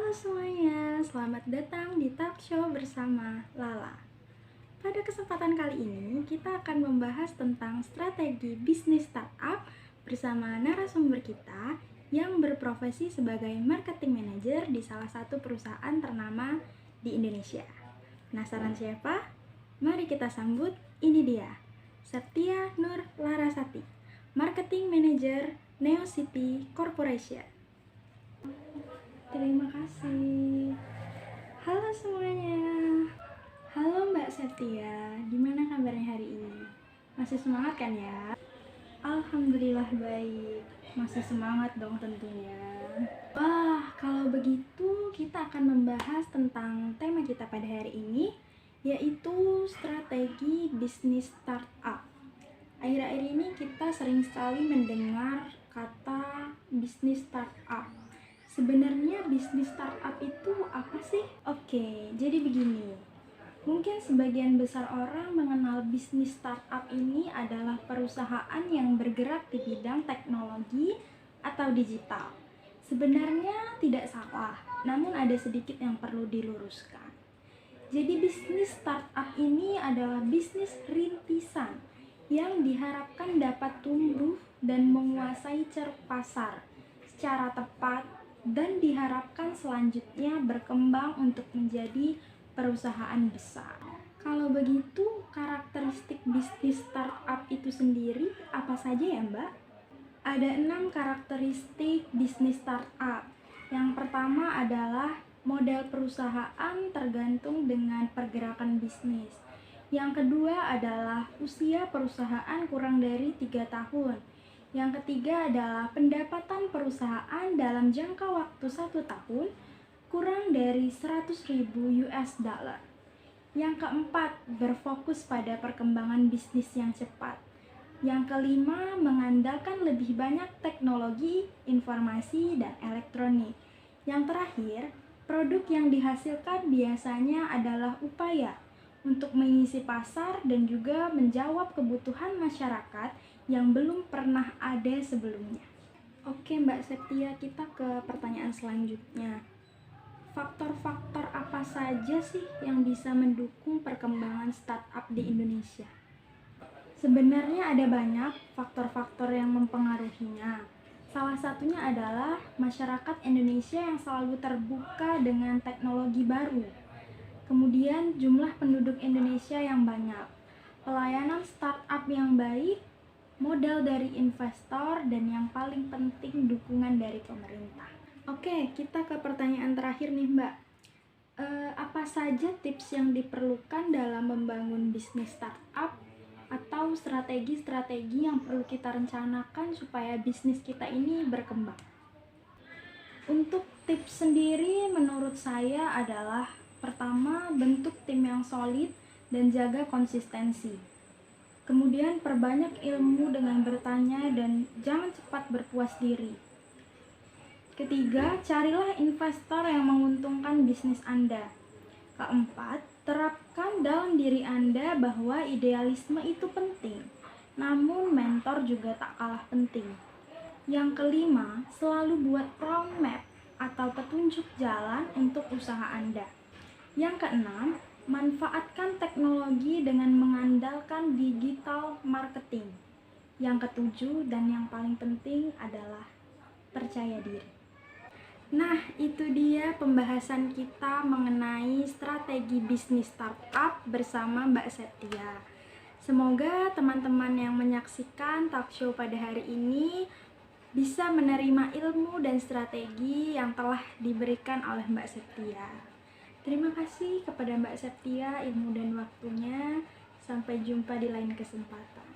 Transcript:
Halo semuanya, selamat datang di Talk Show bersama Lala. Pada kesempatan kali ini, kita akan membahas tentang strategi bisnis startup bersama narasumber kita yang berprofesi sebagai marketing manager di salah satu perusahaan ternama di Indonesia. Penasaran siapa? Mari kita sambut, ini dia, Septia Nur Larasati, Marketing Manager Neo City Corporation. Terima kasih. Halo semuanya. Halo Mbak Septia, gimana kabarnya hari ini? Masih semangat kan ya? Alhamdulillah baik. Masih semangat dong tentunya. Wah, kalau begitu kita akan membahas tentang tema kita pada hari ini, yaitu strategi bisnis startup. Akhir-akhir ini kita sering sekali mendengar kata bisnis startup. Sebenarnya bisnis startup itu apa sih? Oke, jadi begini. Mungkin sebagian besar orang mengenal bisnis startup ini adalah perusahaan yang bergerak di bidang teknologi atau digital. Sebenarnya tidak salah, namun ada sedikit yang perlu diluruskan. Jadi bisnis startup ini adalah bisnis rintisan yang diharapkan dapat tumbuh dan menguasai ceruk pasar secara tepat dan diharapkan selanjutnya berkembang untuk menjadi perusahaan besar. Kalau begitu, karakteristik bisnis startup itu sendiri apa saja ya Mbak? Ada 6 karakteristik bisnis startup. Yang pertama adalah model perusahaan tergantung dengan pergerakan bisnis. Yang kedua adalah usia perusahaan kurang dari 3 tahun. Yang ketiga adalah pendapatan perusahaan dalam jangka waktu 1 tahun kurang dari 100.000 US dollar. Yang keempat, berfokus pada perkembangan bisnis yang cepat. Yang kelima, mengandalkan lebih banyak teknologi, informasi, dan elektronik. Yang terakhir, produk yang dihasilkan biasanya adalah upaya untuk mengisi pasar dan juga menjawab kebutuhan masyarakat yang belum pernah ada sebelumnya. Oke Mbak Septia, kita ke pertanyaan selanjutnya. Faktor-faktor apa saja sih yang bisa mendukung perkembangan startup di Indonesia? Sebenarnya ada banyak faktor-faktor yang mempengaruhinya. Salah satunya adalah masyarakat Indonesia yang selalu terbuka dengan teknologi baru. Kemudian jumlah penduduk Indonesia yang banyak, pelayanan startup yang baik, modal dari investor, dan yang paling penting dukungan dari pemerintah. Oke, kita ke pertanyaan terakhir nih Mbak. Apa saja tips yang diperlukan dalam membangun bisnis startup atau strategi-strategi yang perlu kita rencanakan supaya bisnis kita ini berkembang? Untuk tips sendiri menurut saya adalah pertama, bentuk tim yang solid dan jaga konsistensi. Kemudian perbanyak ilmu dengan bertanya dan jangan cepat berpuas diri. Ketiga, carilah investor yang menguntungkan bisnis Anda. Keempat, terapkan dalam diri Anda bahwa idealisme itu penting, namun mentor juga tak kalah penting. Yang kelima, selalu buat roadmap atau petunjuk jalan untuk usaha Anda. Yang keenam, manfaatkan teknologi dengan mengandalkan digital marketing. Yang ketujuh dan yang paling penting adalah percaya diri. Nah, itu dia pembahasan kita mengenai strategi bisnis startup bersama Mbak Septia. Semoga teman-teman yang menyaksikan talk show pada hari ini bisa menerima ilmu dan strategi yang telah diberikan oleh Mbak Septia. Terima kasih kepada Mbak Septia ilmu dan waktunya. Sampai jumpa di lain kesempatan.